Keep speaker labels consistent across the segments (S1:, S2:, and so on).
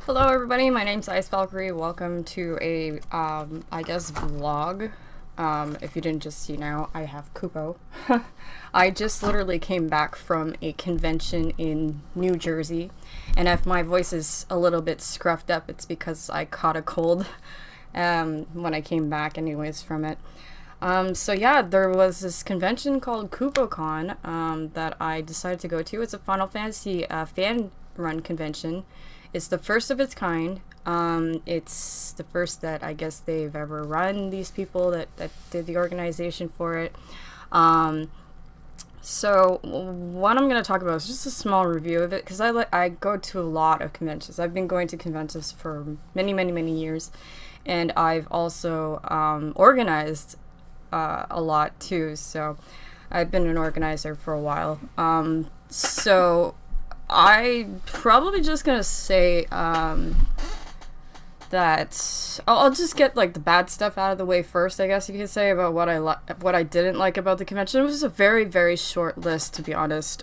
S1: Hello everybody, my name's Icevalkyrie. Welcome to a, I guess vlog. If you didn't just see now, I have Kupo. I just literally came back from a convention in New Jersey, and if my voice is a little bit scruffed up, it's because I caught a cold when I came back anyways from it. So yeah, there was this convention called Kupocon that I decided to go to. It's a Final Fantasy fan-run convention. It's the first of its kind. It's the first that I guess they've ever run, these people that did the organization for it. So what I'm going to talk about is just a small review of it, because I go to a lot of conventions. I've been going to conventions for many years, and I've also organized a lot too, so I've been an organizer for a while. So I'm probably just gonna say that I'll just get like the bad stuff out of the way first, I guess you could say, about what I didn't like about the convention. It was a very short list, to be honest,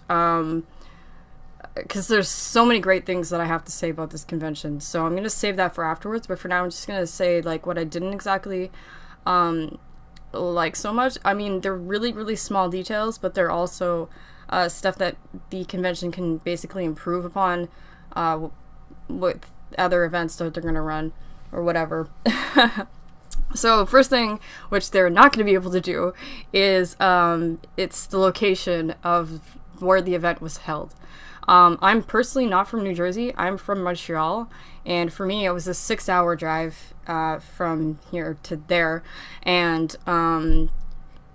S1: because there's so many great things that I have to say about this convention, so I'm gonna save that for afterwards. But for now, I'm just gonna say like what I didn't exactly like so much. I mean, they're really small details, but they're also stuff that the convention can basically improve upon with other events that they're going to run or whatever. So first thing, which they're not going to be able to do, is it's the location of where the event was held. I'm personally not from New Jersey. I'm from Montreal, and for me it was a 6-hour drive from here to there, and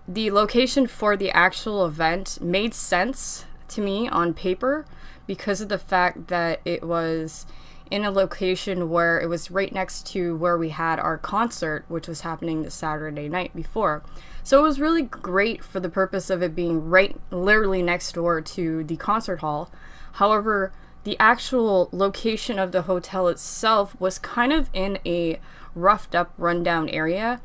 S1: the location for the actual event made sense to me on paper because of the fact that it was in a location where it was right next to where we had our concert, which was happening the Saturday night before. So it was really great for the purpose of it being right literally next door to the concert hall. However, the actual location of the hotel itself was kind of in a roughed up, rundown area.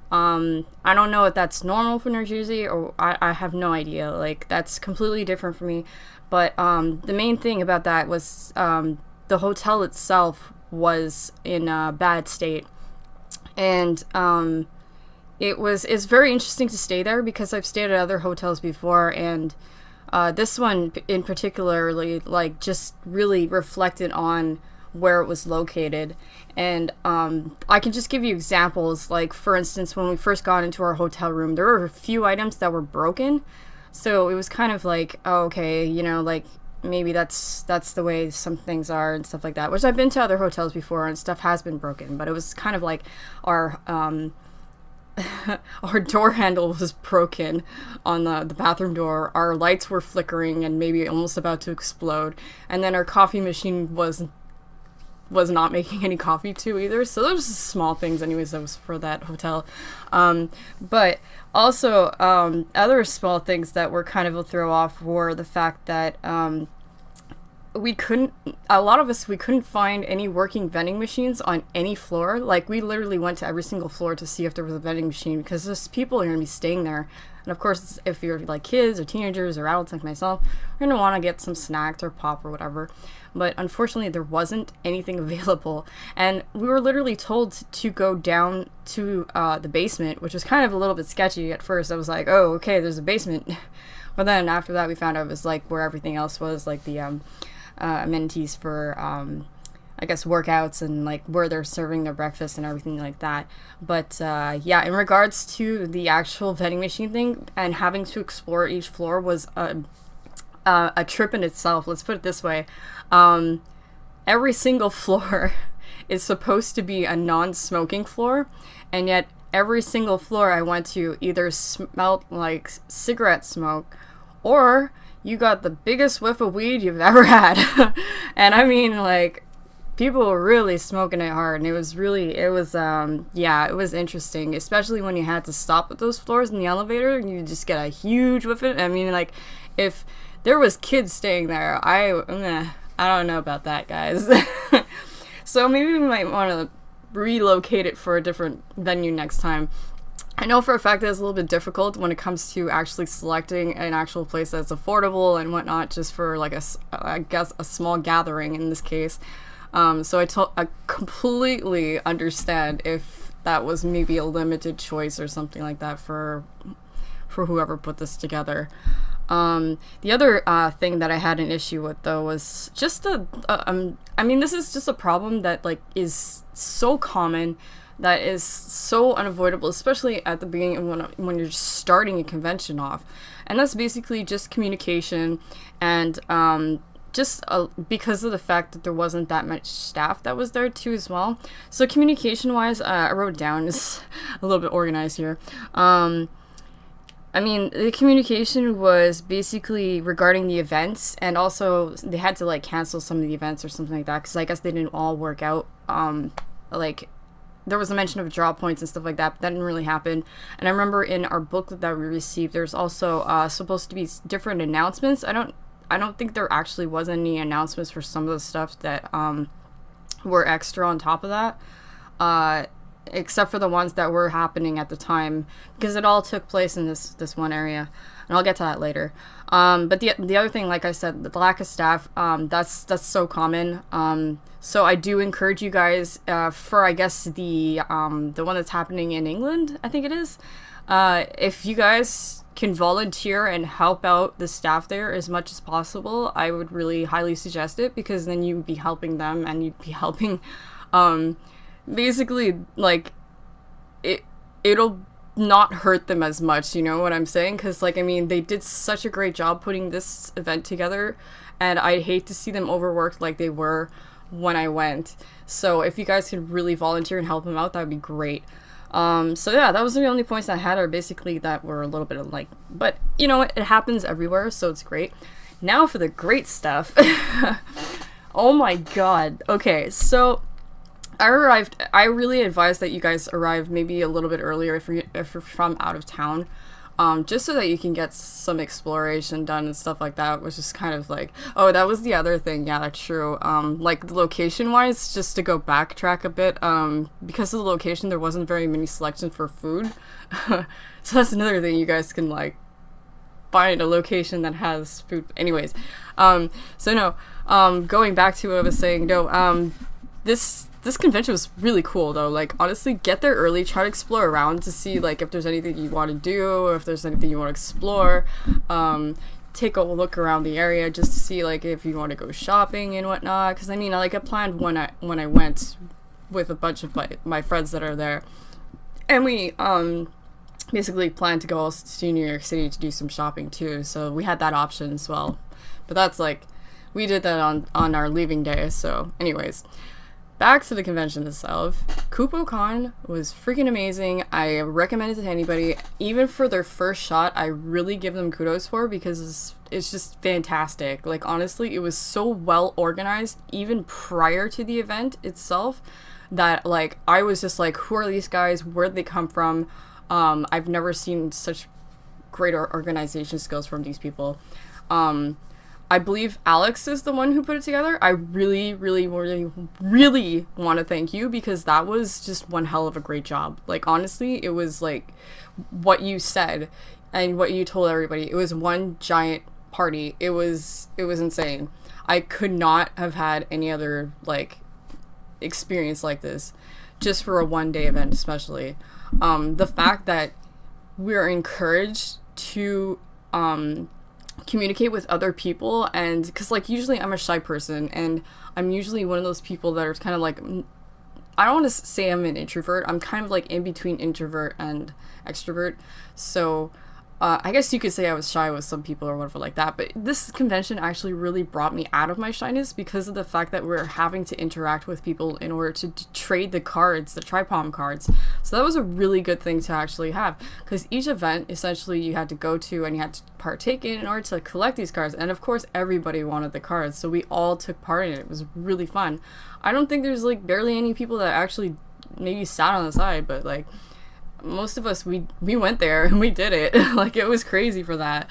S1: I don't know if that's normal for New Jersey, or I have no idea. Like, that's completely different for me. But the main thing about that was the hotel itself was in a bad state. And it's very interesting to stay there because I've stayed at other hotels before, and this one in particularly, like, just really reflected on where it was located. And I can just give you examples. Like, for instance, when we first got into our hotel room, there were a few items that were broken, so it was kind of like, oh, okay, you know, like, maybe that's the way some things are and stuff like that, which I've been to other hotels before and stuff has been broken, but it was kind of like our our door handle was broken on the bathroom door, our lights were flickering and maybe almost about to explode, and then our coffee machine was not making any coffee too either. So those are small things anyways that was for that hotel. But also other small things that were kind of a throw off were the fact that we couldn't find any working vending machines on any floor. Like, we literally went to every single floor to see if there was a vending machine, because there's people are going to be staying there. And of course, if you're like kids or teenagers or adults like myself, you're going to want to get some snacks or pop or whatever. But unfortunately, there wasn't anything available. And we were literally told to go down to the basement, which was kind of a little bit sketchy at first. I was like, oh, okay, there's a basement. But then after that, we found out it was like where everything else was, like the amenities for I guess workouts and like where they're serving their breakfast and everything like that. But yeah, in regards to the actual vending machine thing and having to explore each floor was a trip in itself. Let's put it this way. Every single floor is supposed to be a non-smoking floor, and yet every single floor I went to either smelled like cigarette smoke, or you got the biggest whiff of weed you've ever had. And I mean, like, people were really smoking it hard, and it was interesting, especially when you had to stop at those floors in the elevator and you just get a huge whiff of it. I mean, like, if there was kids staying there, I don't know about that, guys. So maybe we might want to relocate it for a different venue next time. I know for a fact that it's a little bit difficult when it comes to actually selecting an actual place that's affordable and whatnot, just for like I guess a small gathering in this case. So I completely understand if that was maybe a limited choice or something like that for whoever put this together. The other thing that I had an issue with though was just I mean, this is just a problem that like is so common, that is so unavoidable, especially at the beginning when you're just starting a convention off, and that's basically just communication and just because of the fact that there wasn't that much staff that was there too as well. So communication wise, I wrote it down, it's a little bit organized here. I mean, the communication was basically regarding the events, and also they had to like cancel some of the events or something like that because I guess they didn't all work out. Like there was a mention of draw points and stuff like that, but that didn't really happen. And I remember in our booklet that we received, there's also supposed to be different announcements. I don't think there actually was any announcements for some of the stuff that were extra on top of that. Except for the ones that were happening at the time, because it all took place in this one area, and I'll get to that later. But the other thing, like I said, the lack of staff, that's so common. So I do encourage you guys for I guess the one that's happening in England, I think it is. If you guys can volunteer and help out the staff there as much as possible, I would really highly suggest it, because then you'd be helping them and you'd be helping basically, like, it'll not hurt them as much, you know what I'm saying? Because, like, I mean, they did such a great job putting this event together, and I'd hate to see them overworked like they were when I went. So if you guys could really volunteer and help them out, that would be great. So yeah, that was the only points I had, are basically that were a little bit of like, but you know what, it happens everywhere, so it's great. Now for the great stuff. Oh my god. Okay, so I really advise that you guys arrive maybe a little bit earlier if you're from out of town, just so that you can get some exploration done and stuff like that, which is kind of like, oh, that was the other thing, yeah, that's true. Like location wise, just to go backtrack a bit, because of the location, there wasn't very many selections for food. So that's another thing, you guys can like find a location that has food. Anyways, so no, going back to what I was saying, no, this convention was really cool though. Like honestly, get there early, try to explore around to see like if there's anything you want to do, or if there's anything you want to explore. Take a look around the area just to see like if you want to go shopping and whatnot, because I mean, like I planned when I went with a bunch of my friends that are there, and we basically planned to go also to New York City to do some shopping too, so we had that option as well. But that's like, we did that on our leaving day. So anyways, back to the convention itself. Kupocon was freaking amazing. I recommend it to anybody. Even for their first shot, I really give them kudos for, because it's just fantastic. Like honestly, it was so well organized even prior to the event itself that like I was just like, who are these guys? Where'd they come from? I've never seen such great organization skills from these people. I believe Alex is the one who put it together. I really, really, really, really want to thank you, because that was just one hell of a great job. Like, honestly, it was like what you said and what you told everybody. It was one giant party. It was insane. I could not have had any other, like, experience like this, just for a one-day event especially. The fact that we're encouraged to communicate with other people, and because like usually I'm a shy person, and I'm usually one of those people that are kind of like, I don't want to say I'm an introvert, I'm kind of like in between introvert and extrovert, so I guess you could say I was shy with some people or whatever like that, but this convention actually really brought me out of my shyness, because of the fact that we're having to interact with people in order to trade the cards, the Tripalm cards. So that was a really good thing to actually have, because each event essentially you had to go to and you had to partake in order to collect these cards, and of course everybody wanted the cards, so we all took part in it. It was really fun. I don't think there's like barely any people that actually maybe sat on the side, but like most of us, we went there and we did it. Like it was crazy for that.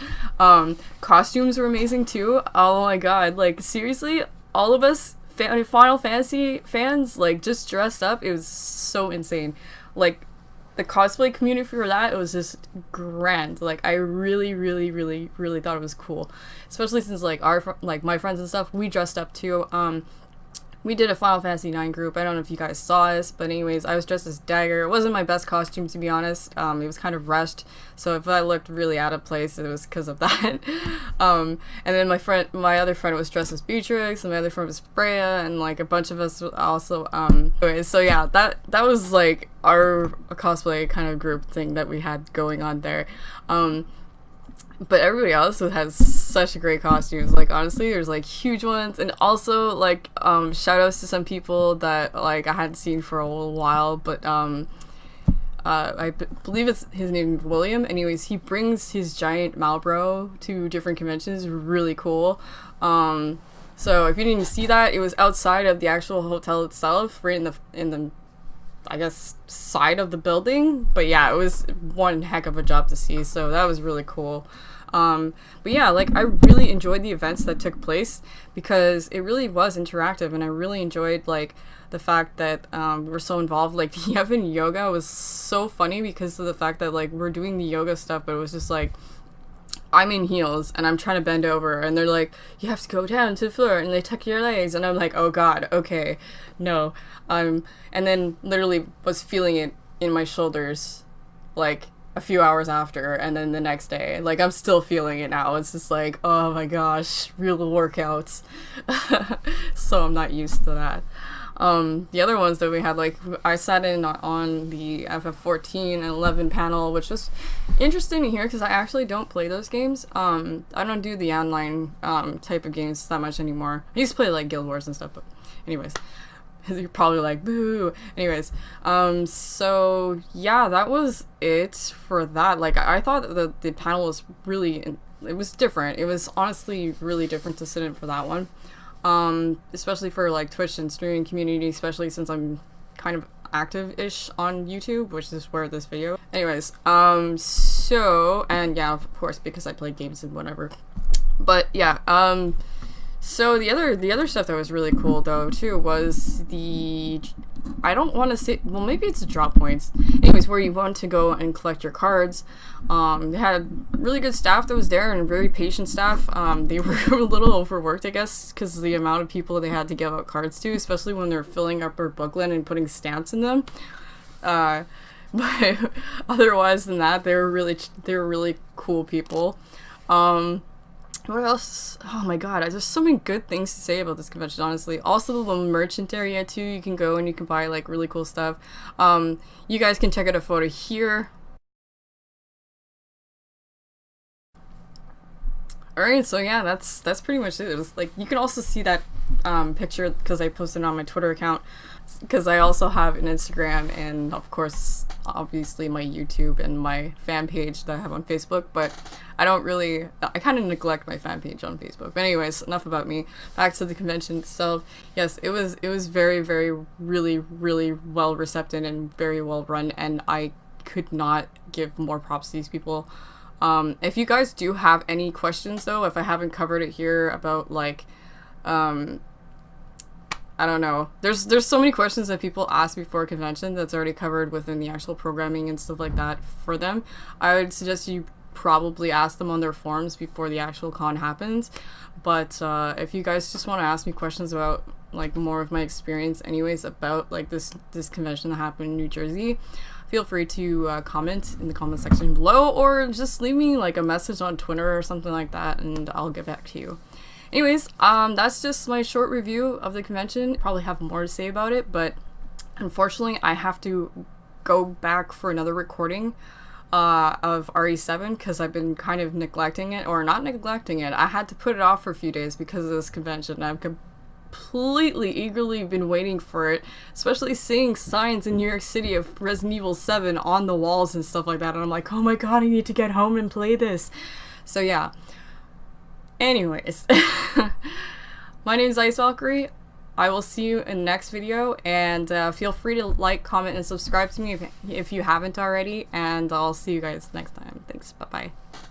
S1: Costumes were amazing too. Oh my god, like seriously, all of us Final Fantasy fans like just dressed up. It was so insane. Like the cosplay community for that, it was just grand. Like I really, really, really, really thought it was cool, especially since like my friends and stuff, we dressed up too. we did a Final Fantasy IX group. I don't know if you guys saw this, but anyways, I was dressed as Dagger. It wasn't my best costume, to be honest. It was kind of rushed, so if I looked really out of place, it was because of that. And then my other friend was dressed as Beatrix, and my other friend was Freya, and like a bunch of us also. Anyways, so yeah, that was like our cosplay kind of group thing that we had going on there. But everybody else has such great costumes. Like, honestly, there's like huge ones, and also like shout outs to some people that like I hadn't seen for a little while, but believe it's his name, William. Anyways, he brings his giant Malboro to different conventions. Really cool. So if you didn't see that, it was outside of the actual hotel itself, right in the I guess side of the building. But yeah, it was one heck of a job to see, so that was really cool. But yeah, like I really enjoyed the events that took place because it really was interactive, and I really enjoyed like the fact that we were so involved. Like the Yevon yoga was so funny because of the fact that like we're doing the yoga stuff, but it was just like I'm in heels and I'm trying to bend over, and they're like, you have to go down to the floor, and they tuck your legs, and I'm like, oh god, okay, no. And then literally was feeling it in my shoulders like a few hours after, and then the next day, like I'm still feeling it now. It's just like, oh my gosh, real workouts. So I'm not used to that. The other ones that we had, like I sat in on the FF14 and 11 panel, which was interesting to hear because I actually don't play those games. I don't do the online type of games that much anymore. I used to play like Guild Wars and stuff, but anyways. You're probably like, boo. Anyways, so yeah, that was it for that. Like, I thought that the panel was really, it was different. It was honestly really different to sit in for that one. Especially for like Twitch and streaming community, especially since I'm kind of active-ish on YouTube, which is where this video. Anyways, so, and yeah, of course, because I play games and whatever. But yeah, so the other stuff that was really cool though too was the, I don't want to say, well maybe it's the drop points. Anyways, where you want to go and collect your cards. They had really good staff that was there and very patient staff. They were a little overworked, I guess, because of the amount of people they had to give out cards to, especially when they're filling up their booklet and putting stamps in them. But otherwise than that, they were really cool people. What else? Oh my god, there's so many good things to say about this convention, honestly. Also, the merchant area too, you can go and you can buy like really cool stuff. You guys can check out a photo here. Alright, so yeah, that's pretty much it. It was like, you can also see that picture because I posted it on my Twitter account, because I also have an Instagram and of course obviously my YouTube and my fan page that I have on Facebook, but I kind of neglect my fan page on Facebook. But anyways, enough about me. Back to the convention itself. Yes, it was very, very, really, really well received and very well run, and I could not give more props to these people. If you guys do have any questions though, if I haven't covered it here about like, I don't know. There's so many questions that people ask before a convention that's already covered within the actual programming and stuff like that for them. I would suggest you probably ask them on their forums before the actual con happens. But if you guys just want to ask me questions about like more of my experience anyways about like this convention that happened in New Jersey, feel free to comment in the comment section below, or just leave me like a message on Twitter or something like that and I'll get back to you. Anyways, that's just my short review of the convention. Probably have more to say about it, but unfortunately I have to go back for another recording of RE7 because I've been kind of neglecting it, or not neglecting it. I had to put it off for a few days because of this convention. I've completely eagerly been waiting for it, especially seeing signs in New York City of Resident Evil 7 on the walls and stuff like that, and I'm like, oh my god, I need to get home and play this. So yeah. Anyways, my name is Icevalkyrie. I will see you in the next video, and feel free to like, comment, and subscribe to me if you haven't already, and I'll see you guys next time. Thanks, bye-bye.